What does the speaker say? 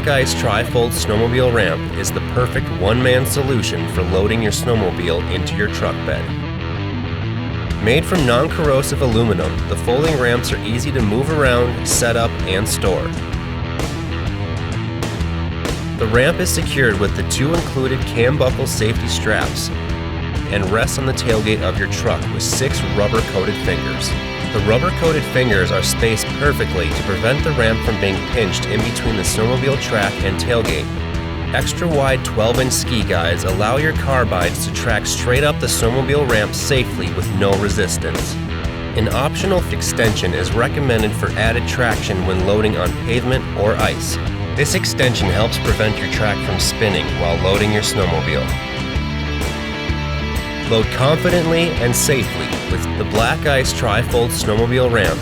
Black Ice Tri-Fold Snowmobile Ramp is the perfect one-man solution for loading your snowmobile into your truck bed. Made from non-corrosive aluminum, the folding ramps are easy to move around, set up, and store. The ramp is secured with the 2 included cam buckle safety straps and rests on the tailgate of your truck with 6 rubber-coated fingers. The rubber-coated fingers are spaced perfectly to prevent the ramp from being pinched in between the snowmobile track and tailgate. Extra-wide 12-inch ski guides allow your carbides to track straight up the snowmobile ramp safely with no resistance. An optional extension is recommended for added traction when loading on pavement or ice. This extension helps prevent your track from spinning while loading your snowmobile. Load confidently and safely with the Black Ice Tri-Fold Snowmobile Ramp.